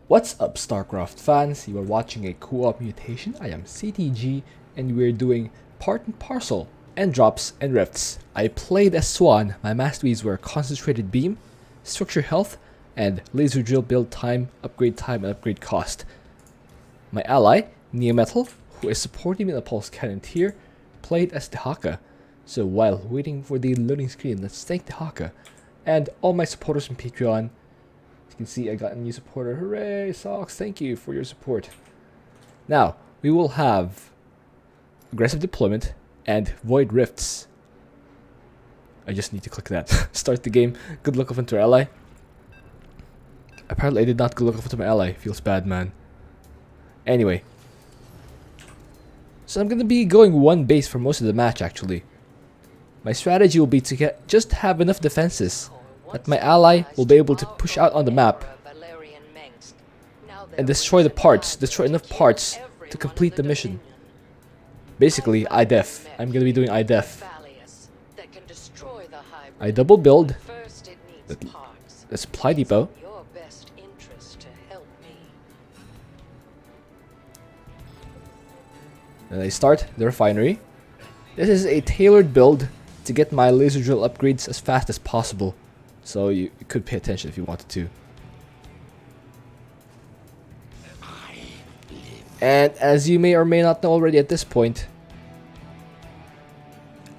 What's up, Starcraft fans? You are watching a co-op mutation. I am CTG, and we're doing part and parcel, and drops and rifts. I played as Swann. My masteries were concentrated beam, structure health, and laser drill build time, and upgrade cost. My ally, Neometal, who is supporting me in the pulse cannon tier, played as the Haka. So while waiting for the loading screen, let's thank the Haka and all my supporters on Patreon. You can see I got a new supporter. Hooray, Socks, thank you for your support. Now, we will have aggressive deployment and void rifts. I just need to click that. Start the game. Good luck off into our ally. Apparently I did not good luck off into my ally. Feels bad, man. Anyway. So I'm going to be going one base for most of the match, actually. My strategy will be to just have enough defenses that my ally will be able to push out on the map and destroy enough parts to complete the mission. Basically, IDEF. I'm gonna be doing IDEF. I double build the supply depot. And I start the refinery. This is a tailored build to get my laser drill upgrades as fast as possible. So you could pay attention if you wanted to. And as you may or may not know already at this point,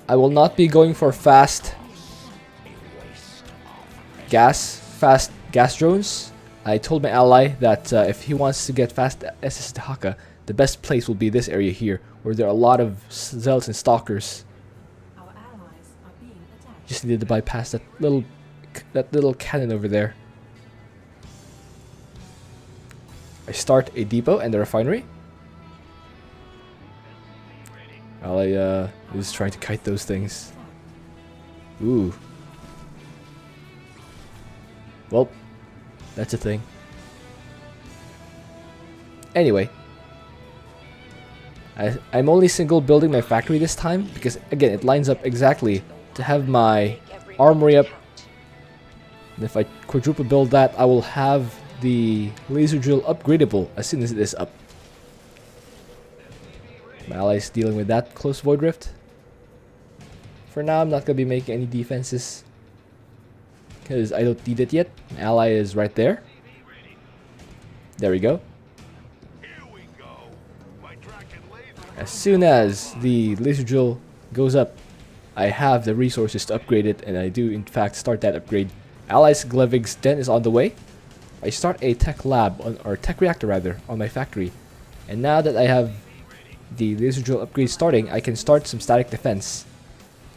I will not be going for fast gas drones. I told my ally that if he wants to get fast SS Haka, the best place will be this area here, where there are a lot of zealots and stalkers. Just needed to bypass that little cannon over there. I start a depot and the refinery. Ally is trying to kite those things. Ooh. Well, that's a thing. Anyway. I'm only single building my factory this time because, again, it lines up exactly to have my armory up. And if I quadruple build that, I will have the laser drill upgradable as soon as it is up. My ally is dealing with that close void rift. For now, I'm not going to be making any defenses because I don't need it yet. My ally is right there. There we go. As soon as the laser drill goes up, I have the resources to upgrade it, and I do in fact start that upgrade. Allies Glevig's den is on the way. I start a tech lab, or tech reactor rather, on my factory. And now that I have the laser drill upgrade starting, I can start some static defense.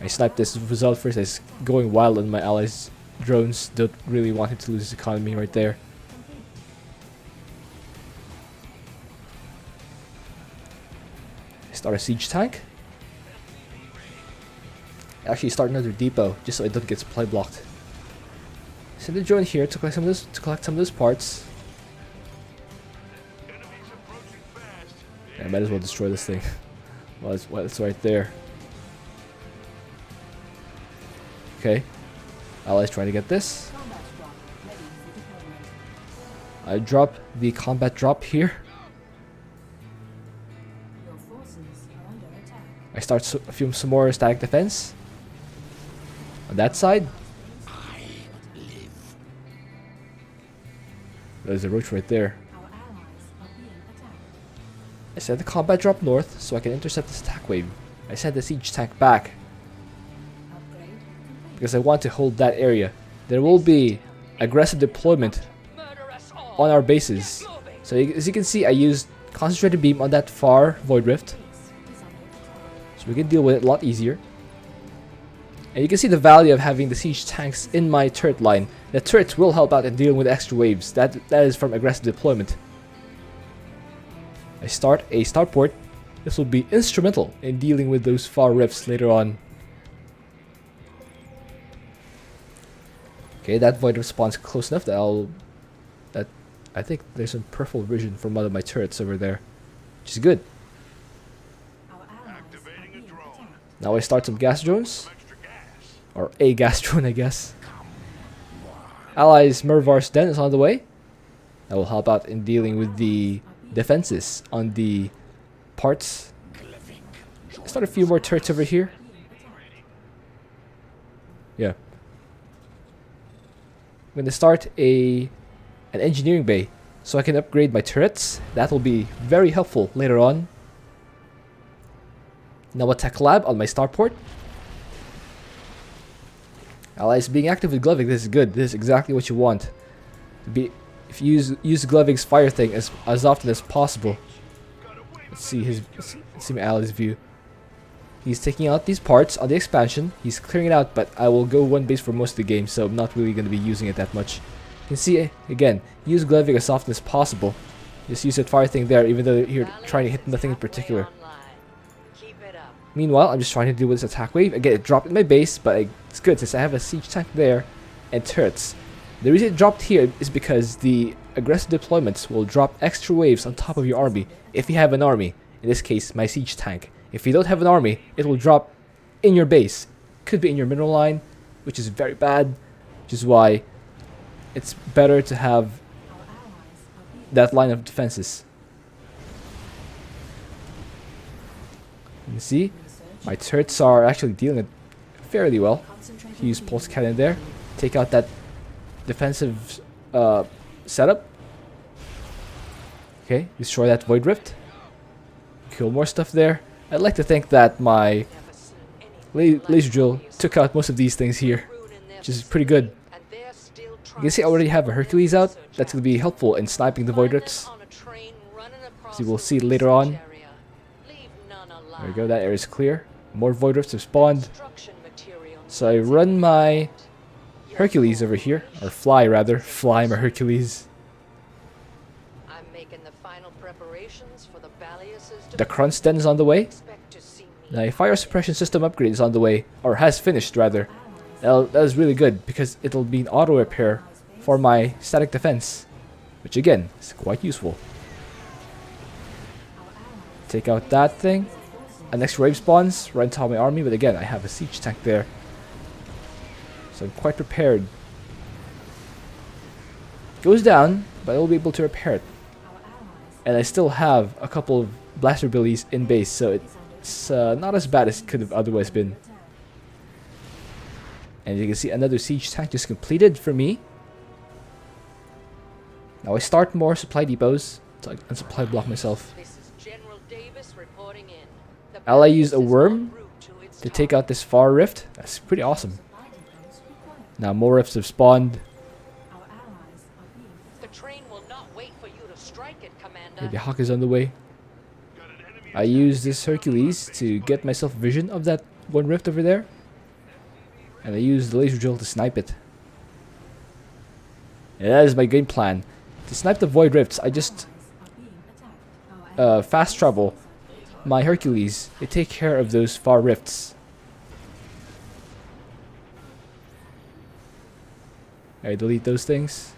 I snipe this result first. It's going wild on my allies' drones. Don't really want him to lose his economy right there. I start a siege tank. Actually start another depot just so I don't get supply blocked. Send a drone here to collect some of those parts. I might as well destroy this thing. Well, it's right there. Okay. Allies trying to get this. I drop the combat drop here. I start some more static defense. On that side. There's a roach right there. I sent the combat drop north so I can intercept this attack wave. I sent the siege tank back because I want to hold that area. There will be aggressive deployment on our bases. So as you can see, I used concentrated beam on that far void rift, so we can deal with it a lot easier. And you can see the value of having the siege tanks in my turret line. The turrets will help out in dealing with extra waves. That is from aggressive deployment. I start a starport. This will be instrumental in dealing with those far rifts later on. Okay, that void rift spawns close enough that I think there's some peripheral vision from one of my turrets over there, which is good. Now I start some gas drones. Or a gas drone, I guess. Allies Mervar's den is on the way. That will help out in dealing with the defenses on the parts. Start a few more turrets over here. Yeah. I'm going to start an engineering bay so I can upgrade my turrets. That will be very helpful later on. Now a tech lab on my starport. Allies being active with Glovig, this is good. This is exactly what you want. If you use Glovig's fire thing as often as possible. Let's see my ally's view. He's taking out these parts on the expansion. He's clearing it out, but I will go one base for most of the game, so I'm not really going to be using it that much. You can see, again, use Glovig as often as possible. Just use that fire thing there, even though you're trying to hit nothing in particular. Meanwhile, I'm just trying to deal with this attack wave. Again, it dropped in my base, but it's good since I have a siege tank there and turrets. The reason it dropped here is because the aggressive deployments will drop extra waves on top of your army if you have an army. In this case, my siege tank. If you don't have an army, it will drop in your base. Could be in your mineral line, which is very bad, which is why it's better to have that line of defenses. You can see, my turrets are actually dealing it fairly well. Use pulse cannon there, take out that defensive setup. Okay, destroy that void rift. Kill more stuff there. I'd like to think that my laser drill took out most of these things here, which is pretty good. You can see I already have a Hercules out. That's going to be helpful in sniping the void rifts. So you will see later on. There we go, that area is clear. More void rifts have spawned. So I run my Hercules over here, or fly rather, fly my Hercules. The Kronsten is on the way. The fire suppression system upgrade is on the way, or has finished rather. That is really good because it'll be an auto repair for my static defense, which again is quite useful. Take out that thing. A next wave spawns right on top of my army, but again I have a siege tank there, so I'm quite prepared. Goes down, but I will be able to repair it. And I still have a couple of blaster abilities in base, so it's not as bad as it could have otherwise been. And you can see another siege tank just completed for me. Now I start more supply depots, so I can supply block myself. Ally used a worm to take out this far rift. That's pretty awesome. Now more rifts have spawned. Okay, the Hawk is on the way. I use this Hercules to get myself vision of that one rift over there. And I use the laser drill to snipe it. And that is my game plan. To snipe the void rifts, I just fast travel my Hercules to take care of those far rifts. I delete those things.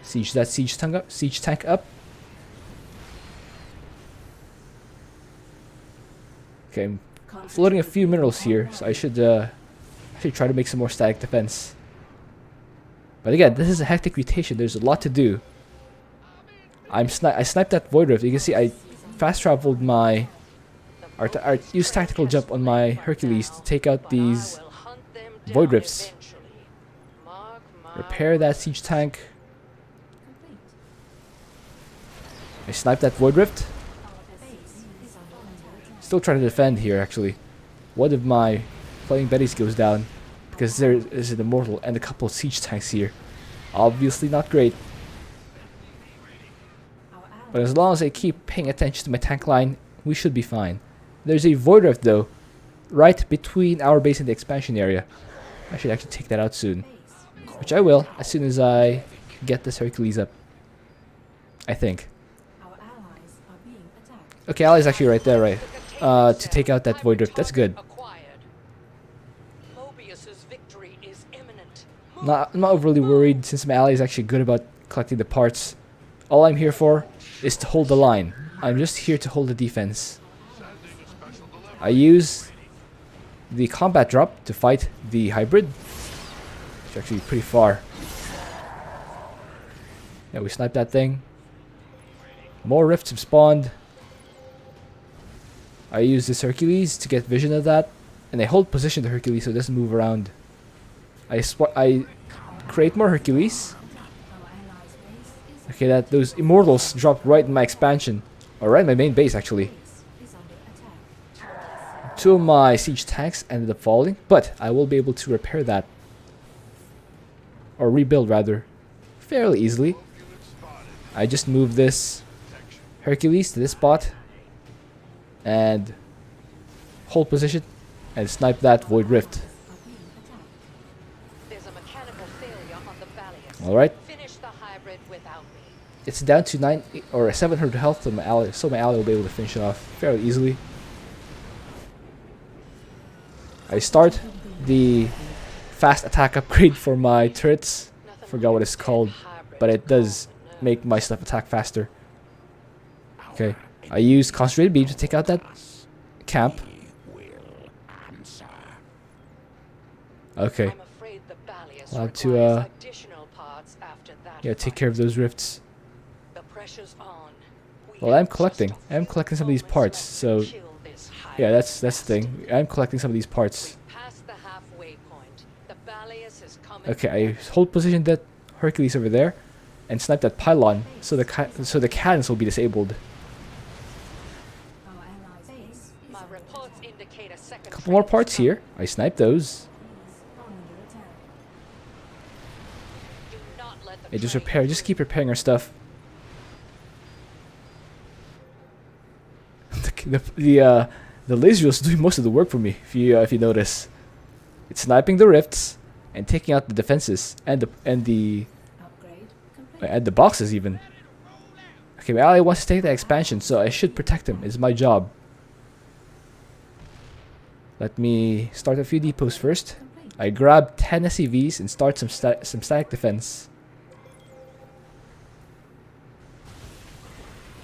Siege that siege tank up. Okay, I'm floating a few minerals here, so I should try to make some more static defense. But again, this is a hectic mutation. There's a lot to do. I sniped that void rift. You can see I fast traveled my, I used tactical jump on my Hercules to take out these void rifts. Repair that siege tank. I sniped that void rift. Still trying to defend here actually. One of my Flying Betties goes down because there is an immortal and a couple of siege tanks here. Obviously not great. But as long as I keep paying attention to my tank line, we should be fine. There's a void rift though, right between our base and the expansion area. I should actually take that out soon. Which I will, as soon as I get this Hercules up. I think. Okay, Ally's actually right there, right? To take out that void rift. That's good. I'm not overly worried since my ally is actually good about collecting the parts. All I'm here for is to hold the line. I'm just here to hold the defense. I use the combat drop to fight the hybrid. It's actually pretty far. Yeah, we sniped that thing. More rifts have spawned. I use this Hercules to get vision of that. And I hold position to Hercules so it doesn't move around. I create more Hercules. Okay, those immortals dropped right in my expansion. Or right in my main base, actually. 2 of my siege tanks ended up falling, but I will be able to repair that. Or rebuild, rather. Fairly easily. I just moved this Hercules to this spot. And hold position. And snipe that Void Rift. Alright. It's down to 9 or 700 health to my ally, so my ally will be able to finish it off fairly easily. I start the fast attack upgrade for my turrets. Forgot what it's called, but it does make my stuff attack faster. Okay, I use concentrated beam to take out that camp. Okay, I'll have to yeah, take care of those rifts. Well, I'm collecting some of these parts, so yeah, that's the thing. I'm collecting some of these parts. Okay, I hold position that Hercules over there, and snipe that pylon, so the cannons will be disabled. A couple more parts here. I snipe those. Yeah, just keep repairing our stuff. The laser is doing most of the work for me. If you notice, it's sniping the rifts and taking out the defenses and the boxes even. Okay, my ally wants to take the expansion, so I should protect him. It's my job. Let me start a few depots first. I grab 10 SCVs and start some static defense.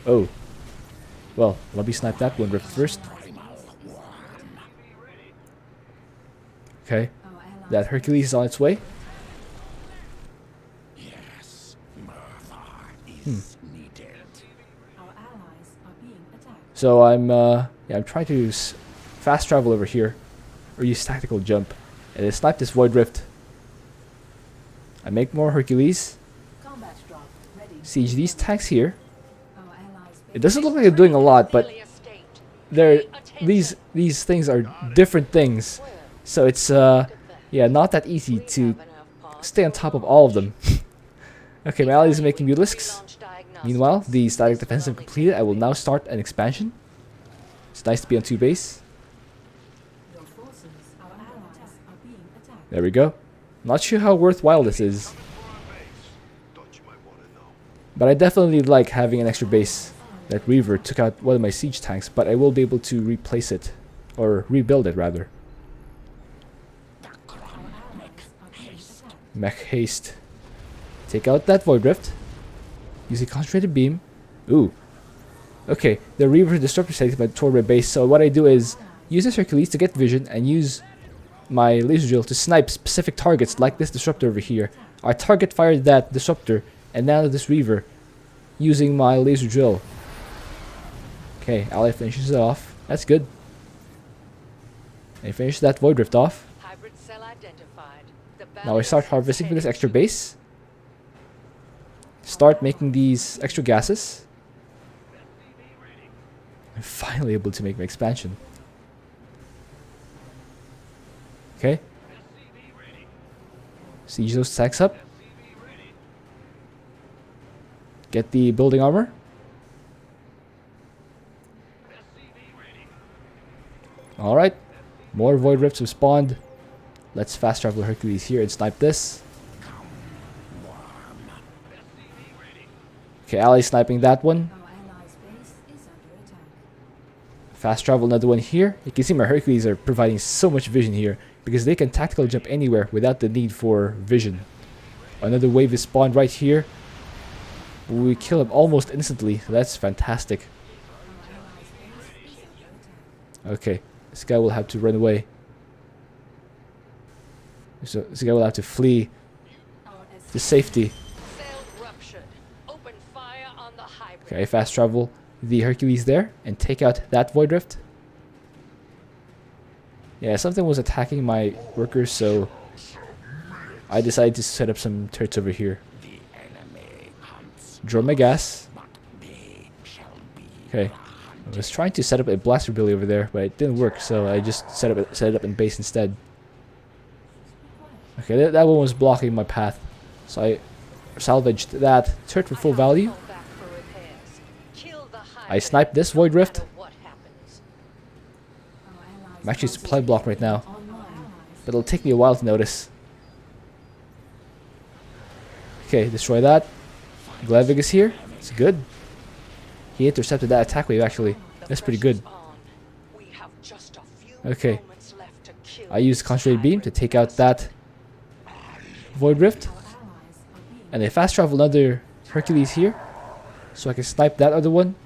Oh. Well, let me snipe that one rift first. Okay. That Hercules is on its way. So I'm trying to fast travel over here, or use tactical jump, and then snipe this Void Rift. I make more Hercules. Siege these tanks here. It doesn't look like they're doing a lot, but these things are different things, so it's yeah, not that easy to stay on top of all of them. Okay, my ally is making Mulisks. Meanwhile, the static defense have completed. I will now start an expansion. It's nice to be on 2 base. There we go. Not sure how worthwhile this is, but I definitely like having an extra base. That Reaver took out one of my siege tanks, but I will be able to replace it, or rebuild it rather. Mech haste. Take out that Void Rift. Use a concentrated beam. Ooh. Okay, the Reaver Disruptor takes toward my base, so what I do is use this Hercules to get vision and use my laser drill to snipe specific targets like this Disruptor over here. I target fired that Disruptor, and now this Reaver, using my laser drill. Okay, ally finishes it off. That's good. And finish that Void Rift off. Now I start harvesting for this extra base. Start making these extra gases. I'm finally able to make my expansion. Okay. Siege those stacks up. Get the building armor. Alright. More Void Rifts have spawned. Let's fast travel Hercules here and snipe this. Okay, ally sniping that one. Fast travel another one here. You can see my Hercules are providing so much vision here because they can tactical jump anywhere without the need for vision. Another wave is spawned right here. We kill him almost instantly. So that's fantastic. Okay, this guy will have to run away. So this guy will have to flee to safety. Okay, fast travel the Hercules there and take out that Void Rift. Yeah, something was attacking my workers, so I decided to set up some turrets over here. Draw my gas. Okay, I was trying to set up a blaster billy over there, but it didn't work, so I just set it up in base instead. Okay, that one was blocking my path, so I salvaged that turret for full value. I sniped this Void Rift. I'm actually supply block right now, but it'll take me a while to notice. Okay, destroy that. Glavig is here. It's good. He intercepted that attack wave actually. That's pretty good. Okay. I used concentrated beam to take out that Void Rift. And I fast travel another Hercules here, so I can snipe that other one.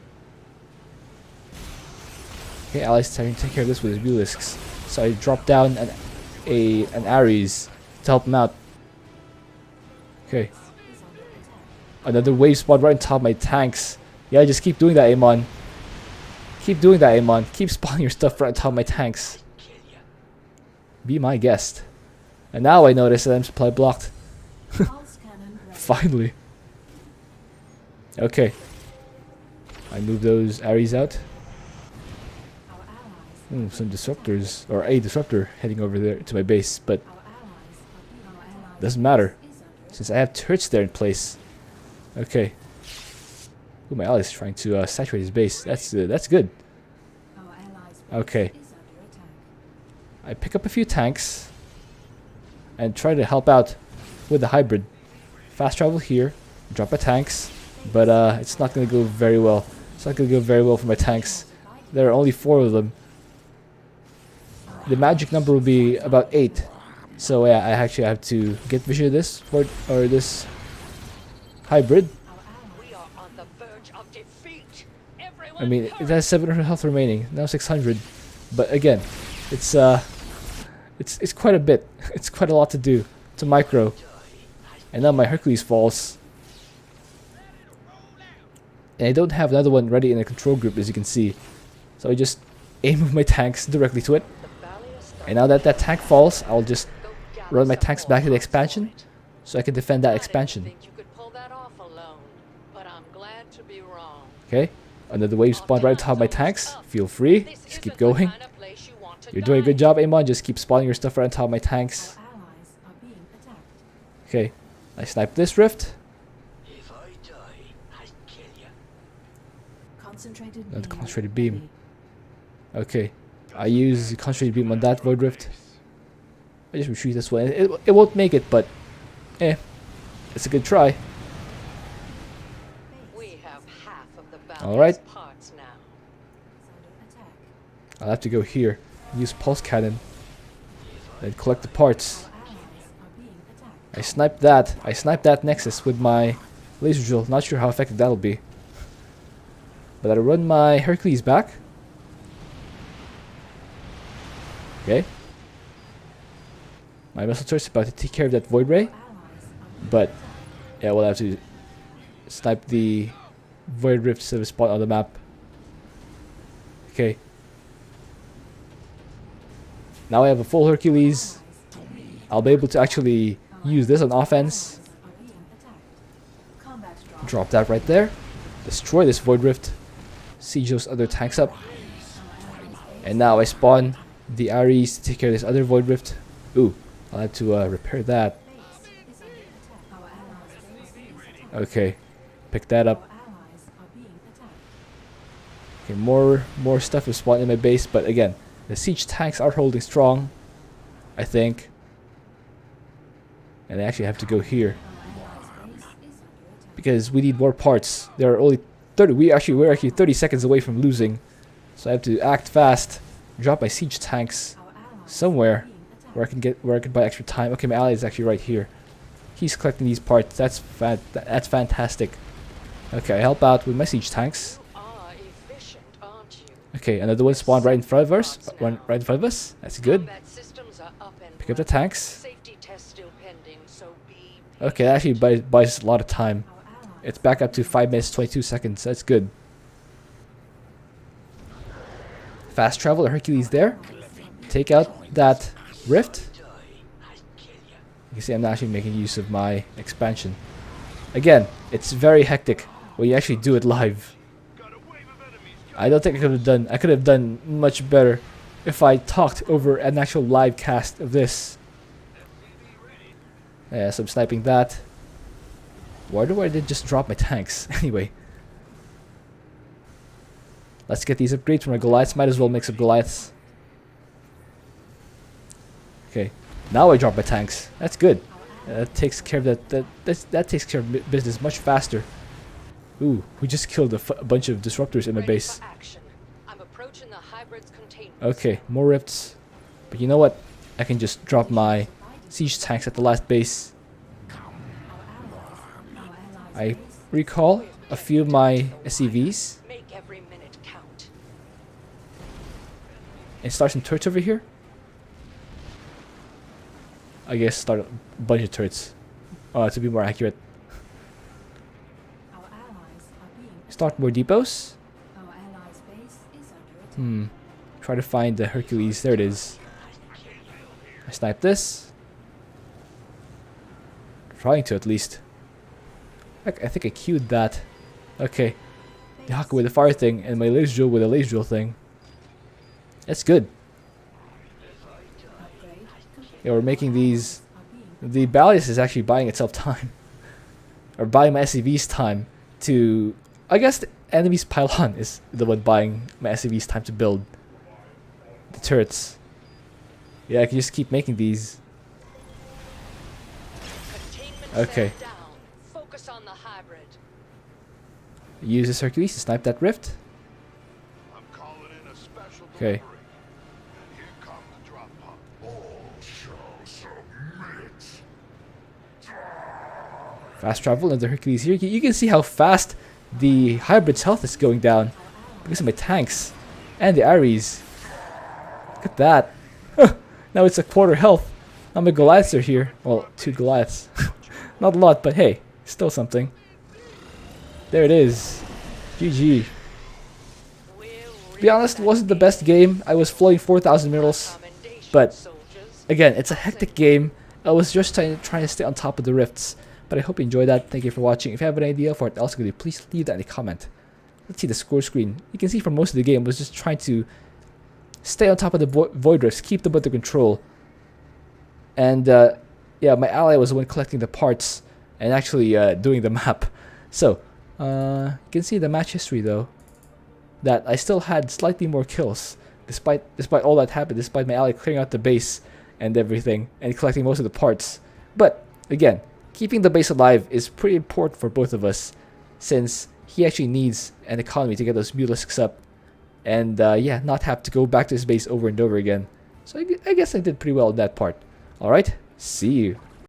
Okay, Allies trying to take care of this with his Belisks. So I dropped down an Ares to help him out. Okay. Another wave spawned right on top of my tanks. Yeah, just keep doing that, Amon. Keep doing that, Amon. Keep spawning your stuff right on top of my tanks. Be my guest. And now I notice that I'm supply blocked. Finally. Okay. I move those Ares out. Some disruptors, or a disruptor heading over there to my base, but doesn't matter since I have turrets there in place. Okay. Ooh, my ally is trying to saturate his base. That's good. Okay. I pick up a few tanks and try to help out with the hybrid. Fast travel here, drop my tanks, but it's not going to go very well. It's not going to go very well for my tanks. There are only 4 of them. The magic number will be about 8. So yeah, I actually have to get vision of this this hybrid. I mean, it has 700 health remaining, now 600. But again, it's quite a bit. It's quite a lot to do to micro. And now my Hercules falls. And I don't have another one ready in the control group, as you can see. So I just aim with my tanks directly to it. And now that that tank falls, I'll just run my tanks back to the expansion, so I can defend that expansion. Okay, another wave spawned right on top of my tanks. Feel free, just keep going. You're doing a good job, Amon. Just keep spawning your stuff right on top of my tanks. Okay, I sniped this rift. Another concentrated beam. Okay, I use concentrated beam on that Void Rift. I just retreat this way. It won't make it, but it's a good try. Alright. I'll have to go here. Use pulse cannon. And collect the parts. I sniped that. I sniped that Nexus with my laser drill. Not sure how effective that'll be. But I'll run my Hercules back. Okay. My missile turret's about to take care of that Void Ray. But yeah, we'll have to snipe the Void Rift to spot on the map. Okay. Now I have a full Hercules. I'll be able to actually use this on offense. Drop that right there. Destroy this Void Rift. Siege those other tanks up. And now I spawn the Ares to take care of this other Void Rift. Ooh, I'll have to repair that. Okay, pick that up. Okay, more stuff is spawned in my base, but again, the siege tanks are holding strong, I think. And I actually have to go here because we need more parts. There are only 30. We're actually 30 seconds away from losing, so I have to act fast. Drop my siege tanks somewhere where I can buy extra time. Okay, my ally is actually right here. He's collecting these parts. That's fantastic. Okay, I help out with my siege tanks. Okay, another one spawned right in front of us. Right in front of us. That's good. Pick up the tanks. Okay, that actually buys us a lot of time. It's back up to 5 minutes 22 seconds. That's good. Fast travel, Hercules there. Take out that rift. You can see I'm not actually making use of my expansion. Again, it's very hectic when you actually do it live. I don't think I could have done much better if I talked over an actual live cast of this. Yeah, so I'm sniping that. Why do I just drop my tanks? Anyway. Let's get these upgrades from our Goliaths. Might as well mix up Goliaths. Okay. Now I drop my tanks. That's good. That takes care of that takes care of business much faster. Ooh, we just killed a bunch of disruptors in my base. Okay, more rifts. But you know what? I can just drop my siege tanks at the last base. I recall a few of my SCVs. And start some turrets over here. I guess start a bunch of turrets. To be more accurate. Start more depots. Try to find the Hercules. There it is. I snipe this. Trying to at least. I think I queued that. Okay. The Hawk with the fire thing and my laser drill with a laser drill thing. That's good. Yeah, we're making these. The Balius is actually buying itself time. Or buying my SCV's time to. I guess the enemy's pylon is the one buying my SCV's time to build the turrets. Yeah, I can just keep making these. Okay. Use this Hercules to snipe that rift. Okay. Fast travel and the Hercules here. You can see how fast the hybrid's health is going down because of my tanks and the Ares. Look at that. Now it's a quarter health. Now my Goliaths are here. Well, 2 Goliaths. Not a lot, but hey, still something. There it is. GG. To be honest, it wasn't the best game. I was flowing 4,000 minerals. But, again, it's a hectic game. I was just trying to stay on top of the rifts. But I hope you enjoyed that. Thank you for watching. If you have an idea for what else I could do, please leave that in a comment. Let's see the score screen. You can see for most of the game, I was just trying to stay on top of the void rifts, keep them under control. And, yeah, my ally was the one collecting the parts and actually doing the map. So, you can see the match history though, that I still had slightly more kills despite all that happened, despite my ally clearing out the base and everything and collecting most of the parts. But again, keeping the base alive is pretty important for both of us, since he actually needs an economy to get those mutalisks up and yeah, not have to go back to his base over and over again. So I guess I did pretty well in that part. Alright, see you.